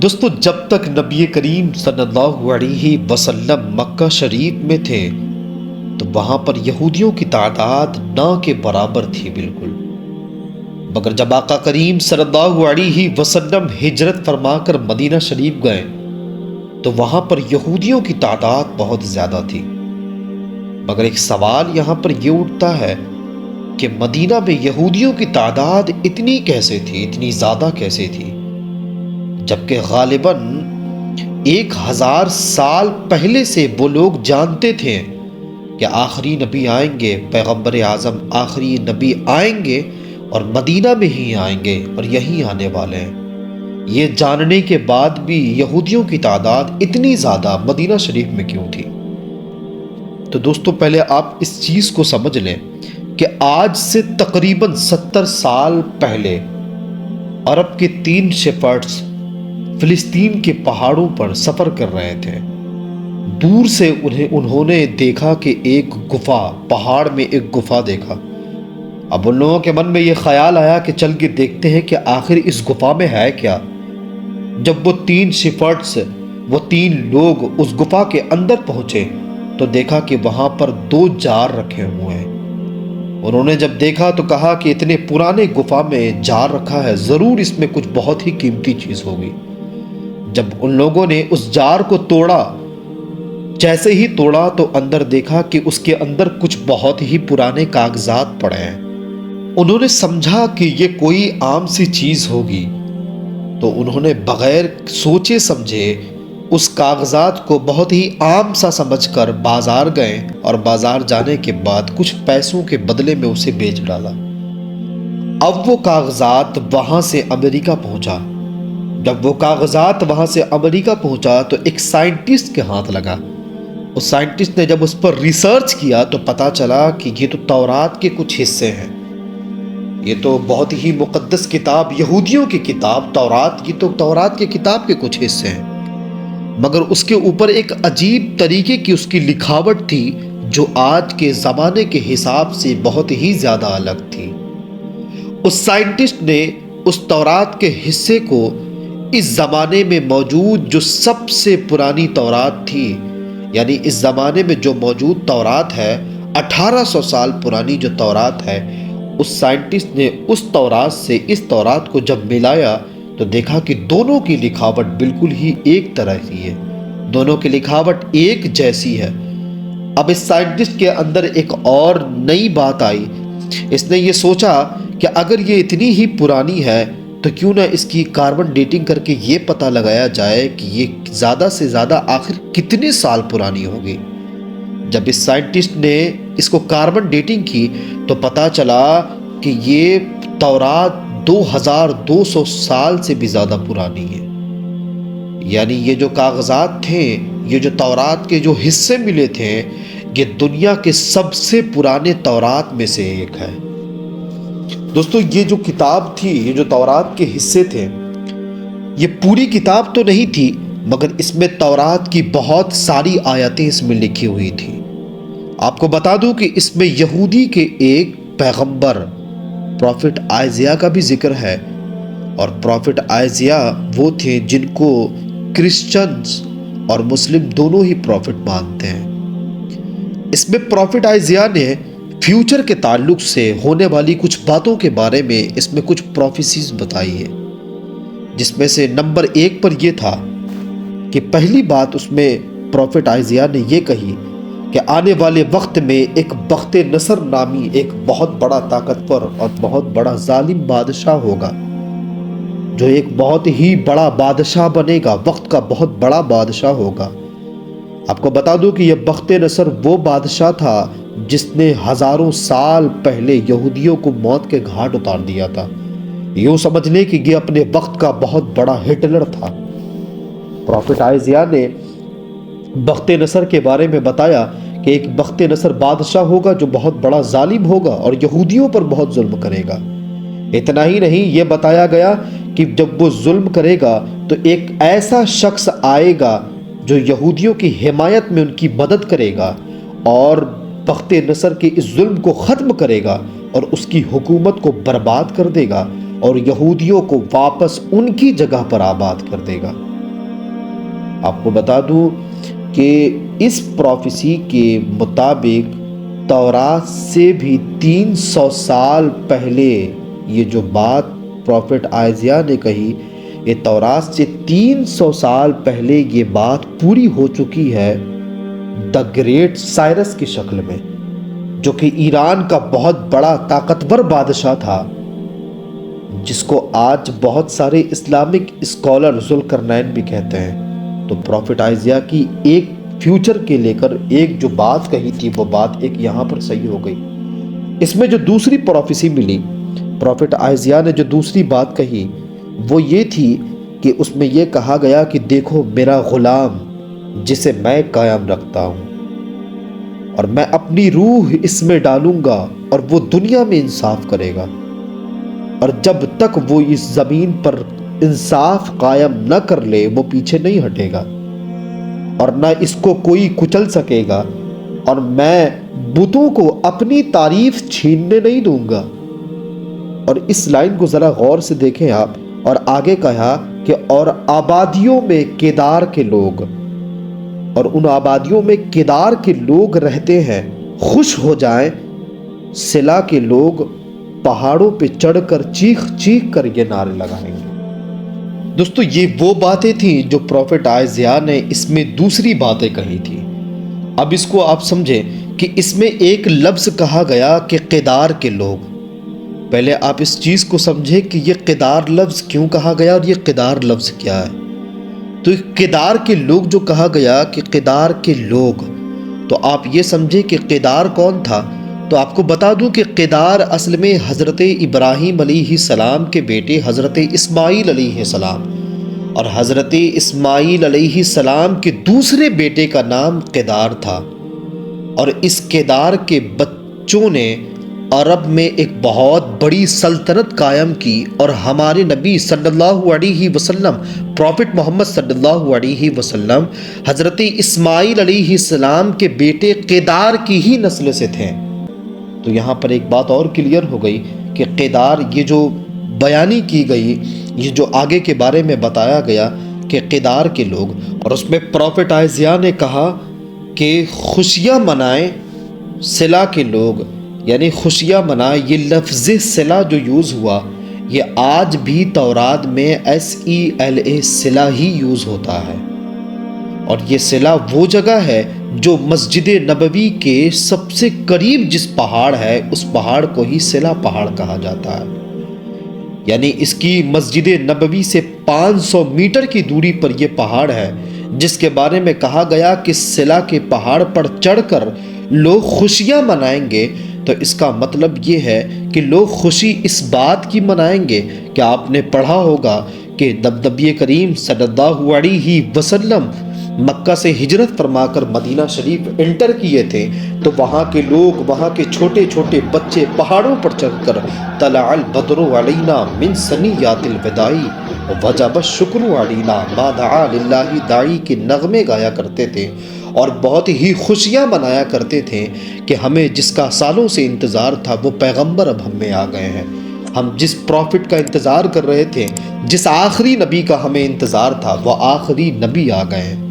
دوستو، جب تک نبی کریم صلی اللہ علیہ وسلم مکہ شریف میں تھے تو وہاں پر یہودیوں کی تعداد نہ کے برابر تھی بالکل، مگر جب آقا کریم صلی اللہ علیہ وسلم ہجرت فرما کر مدینہ شریف گئے تو وہاں پر یہودیوں کی تعداد بہت زیادہ تھی۔ مگر ایک سوال یہاں پر یہ اٹھتا ہے کہ مدینہ میں یہودیوں کی تعداد اتنی کیسے تھی، اتنی زیادہ کیسے تھی، جبکہ غالباً 1000 سال پہلے سے وہ لوگ جانتے تھے کہ آخری نبی آئیں گے، پیغمبر اعظم آخری نبی آئیں گے اور مدینہ میں ہی آئیں گے اور یہیں آنے والے ہیں۔ یہ جاننے کے بعد بھی یہودیوں کی تعداد اتنی زیادہ مدینہ شریف میں کیوں تھی؟ تو دوستو، پہلے آپ اس چیز کو سمجھ لیں کہ آج سے تقریباً 70 سال پہلے عرب کے 3 شیپرڈز فلسطین کے پہاڑوں پر سفر کر رہے تھے۔ دور سے انہوں نے دیکھا کہ ایک گفا، پہاڑ میں ایک گفا دیکھا۔ اب ان لوگوں کے من میں یہ خیال آیا کہ چل کے دیکھتے ہیں کہ آخر اس گفا میں ہے کیا۔ جب وہ 3 شیپرڈز، وہ 3 لوگ اس گفا کے اندر پہنچے تو دیکھا کہ وہاں پر 2 جار رکھے ہوئے ہیں۔ انہوں نے جب دیکھا تو کہا کہ اتنے پرانے گفا میں جار رکھا ہے، ضرور اس میں کچھ بہت ہی قیمتی چیز ہوگی۔ جب ان لوگوں نے اس جار کو توڑا، جیسے ہی توڑا تو اندر دیکھا کہ اس کے اندر کچھ بہت ہی پرانے کاغذات پڑے ہیں۔ انہوں نے سمجھا کہ یہ کوئی عام سی چیز ہوگی، تو انہوں نے بغیر سوچے سمجھے اس کاغذات کو بہت ہی عام سا سمجھ کر بازار گئے اور بازار جانے کے بعد کچھ پیسوں کے بدلے میں اسے بیچ ڈالا۔ اب وہ کاغذات وہاں سے امریکہ پہنچا۔ جب وہ کاغذات وہاں سے امریکہ پہنچا تو ایک سائنٹسٹ کے ہاتھ لگا۔ اس سائنٹسٹ نے جب اس پر ریسرچ کیا تو پتا چلا کہ یہ تو تورات کے کچھ حصے ہیں، یہ تو بہت ہی مقدس کتاب، یہودیوں کی کتاب تورات، یہ تو تورات کی کتاب کے کچھ حصے ہیں، مگر اس کے اوپر ایک عجیب طریقے کی اس کی لکھاوٹ تھی جو آج کے زمانے کے حساب سے بہت ہی زیادہ الگ تھی۔ اس سائنٹسٹ نے اس تورات کے حصے کو اس زمانے میں موجود جو سب سے پرانی تورات تھی، یعنی اس زمانے میں جو موجود تورات ہے، 1800 سال پرانی جو تورات ہے، اس سائنٹسٹ نے اس تورات سے اس تورات کو جب ملایا تو دیکھا کہ دونوں کی لکھاوٹ بالکل ہی ایک طرح کی ہے، دونوں کی لکھاوٹ ایک جیسی ہے۔ اب اس سائنٹسٹ کے اندر ایک اور نئی بات آئی۔ اس نے یہ سوچا کہ اگر یہ اتنی ہی پرانی ہے تو کیوں نہ اس کی کاربن ڈیٹنگ کر کے یہ پتہ لگایا جائے کہ یہ زیادہ سے زیادہ آخر کتنے سال پرانی ہوگی۔ جب اس سائنٹسٹ نے اس کو کاربن ڈیٹنگ کی تو پتہ چلا کہ یہ تورات 2200 سال سے بھی زیادہ پرانی ہے۔ یعنی یہ جو کاغذات تھے، یہ جو تورات کے جو حصے ملے تھے، یہ دنیا کے سب سے پرانے تورات میں سے ایک ہے۔ دوستو، یہ جو کتاب تھی، یہ جو تورات کے حصے تھے، یہ پوری کتاب تو نہیں تھی، مگر اس میں تورات کی بہت ساری آیتیں اس میں لکھی ہوئی تھی۔ آپ کو بتا دوں کہ اس میں یہودی کے ایک پیغمبر پروفٹ آئزیہ کا بھی ذکر ہے، اور پروفٹ آئزیہ وہ تھے جن کو کرسچنز اور مسلم دونوں ہی پروفٹ مانتے ہیں۔ اس میں پروفٹ آئزیہ نے فیوچر کے تعلق سے ہونے والی کچھ باتوں کے بارے میں اس میں کچھ پروفیسیز بتائی ہے، جس میں سے نمبر 1 پر یہ تھا کہ پہلی بات اس میں پروفٹ آئزیہ نے یہ کہی کہ آنے والے وقت میں ایک بخت نصر نامی ایک بہت بڑا طاقتور اور بہت بڑا ظالم بادشاہ ہوگا، جو ایک بہت ہی بڑا بادشاہ بنے گا، وقت کا بہت بڑا بادشاہ ہوگا۔ آپ کو بتا دوں کہ یہ بخت نصر وہ بادشاہ تھا جس نے ہزاروں سال پہلے یہودیوں کو موت کے گھاٹ اتار دیا تھا۔ یوں سمجھ لیں کہ یہ اپنے وقت کا بہت بڑا ہٹلر تھا۔ پروفٹ آئزیہ نے بخت نصر کے بارے میں بتایا کہ ایک بخت نصر بادشاہ ہوگا جو بہت بڑا ظالم ہوگا اور یہودیوں پر بہت ظلم کرے گا۔ اتنا ہی نہیں، یہ بتایا گیا کہ جب وہ ظلم کرے گا تو ایک ایسا شخص آئے گا جو یہودیوں کی حمایت میں ان کی مدد کرے گا اور بخت نصر کے اس ظلم کو ختم کرے گا اور اس کی حکومت کو برباد کر دے گا اور یہودیوں کو واپس ان کی جگہ پر آباد کر دے گا۔ آپ کو بتا دوں کہ اس پروفیسی کے مطابق تورات سے بھی 300 سال پہلے یہ جو بات پروفٹ آئزیاہ نے کہی، یہ تورات سے 300 سال پہلے یہ بات پوری ہو چکی ہے دا گریٹ سائرس کی شکل میں، جو کہ ایران کا بہت بڑا طاقتور بادشاہ تھا، جس کو آج بہت سارے اسلامک اسکالر ذوالقرنین بھی کہتے ہیں۔ تو پروفٹ آئزیاہ کی ایک فیوچر کے لے کر ایک جو بات کہی تھی، وہ بات ایک یہاں پر صحیح ہو گئی۔ اس میں جو دوسری پروفیسی ملی، پروفٹ آئزیاہ نے جو دوسری بات کہی وہ یہ تھی کہ اس میں یہ کہا گیا کہ دیکھو میرا غلام جسے میں قائم رکھتا ہوں، اور میں اپنی روح اس میں ڈالوں گا اور وہ دنیا میں انصاف کرے گا، اور جب تک وہ اس زمین پر انصاف قائم نہ کر لے وہ پیچھے نہیں ہٹے گا، اور نہ اس کو کوئی کچل سکے گا، اور میں بتوں کو اپنی تعریف چھیننے نہیں دوں گا۔ اور اس لائن کو ذرا غور سے دیکھیں آپ، اور آگے کہا کہ اور آبادیوں میں کیدار کے لوگ، اور ان آبادیوں میں کیدار کے لوگ رہتے ہیں، خوش ہو جائیں، سلا کے لوگ پہاڑوں پہ چڑھ کر چیخ چیخ کر یہ نعرے لگائیں گے۔ دوستو یہ وہ باتیں تھیں جو پروفٹ آئزیاہ نے اس میں دوسری باتیں کہی تھی۔ اب اس کو آپ سمجھیں کہ اس میں ایک لفظ کہا گیا کہ کیدار کے لوگ۔ پہلے آپ اس چیز کو سمجھیں کہ یہ کیدار لفظ کیوں کہا گیا اور یہ کیدار لفظ کیا ہے۔ تو کیدار کے لوگ جو کہا گیا کہ کیدار کے لوگ، تو آپ یہ سمجھیں کہ کیدار کون تھا۔ تو آپ کو بتا دوں کہ کیدار اصل میں حضرت ابراہیم علیہ السلام کے بیٹے حضرت اسماعیل علیہ السلام، اور حضرت اسماعیل علیہ السلام کے دوسرے بیٹے کا نام کیدار تھا، اور اس کیدار کے بچوں نے عرب میں ایک بہت بڑی سلطنت قائم کی، اور ہمارے نبی صلی اللہ علیہ وسلم، پروفٹ محمد صلی اللہ علیہ وسلم حضرت اسماعیل علیہ السلام کے بیٹے کیدار کی ہی نسل سے تھے۔ تو یہاں پر ایک بات اور کلیئر ہو گئی کہ کیدار، یہ جو بیانی کی گئی، یہ جو آگے کے بارے میں بتایا گیا کہ کیدار کے لوگ، اور اس میں پروفٹ آئزیاہ نے کہا کہ خوشیاں منائیں سلا کے لوگ، یعنی خوشیاں منائیں۔ یہ لفظ سلا جو یوز ہوا یہ آج بھی تورات میں SELA سلا ہی یوز ہوتا ہے، اور یہ سلا وہ جگہ ہے جو مسجد نبوی کے سب سے قریب جس پہاڑ ہے اس پہاڑ کو ہی سلا پہاڑ کہا جاتا ہے، یعنی اس کی مسجد نبوی سے 500 میٹر کی دوری پر یہ پہاڑ ہے، جس کے بارے میں کہا گیا کہ سلا کے پہاڑ پر چڑھ کر لوگ خوشیاں منائیں گے۔ تو اس کا مطلب یہ ہے کہ لوگ خوشی اس بات کی منائیں گے کہ آپ نے پڑھا ہوگا کہ جب نبی کریم صلی اللہ علیہ وسلم مکہ سے ہجرت فرما کر مدینہ شریف انٹر کیے تھے، تو وہاں کے لوگ، وہاں کے چھوٹے چھوٹے بچے پہاڑوں پر چڑھ کر طلع البدر علینا من ثنیات الوداع وجب الشکر علینا ما دعا للہ داعی کے نغمے گایا کرتے تھے، اور بہت ہی خوشیاں منایا کرتے تھے کہ ہمیں جس کا سالوں سے انتظار تھا وہ پیغمبر اب ہم میں آ گئے ہیں۔ ہم جس پروفٹ کا انتظار کر رہے تھے، جس آخری نبی کا ہمیں انتظار تھا، وہ آخری نبی آ گئے ہیں۔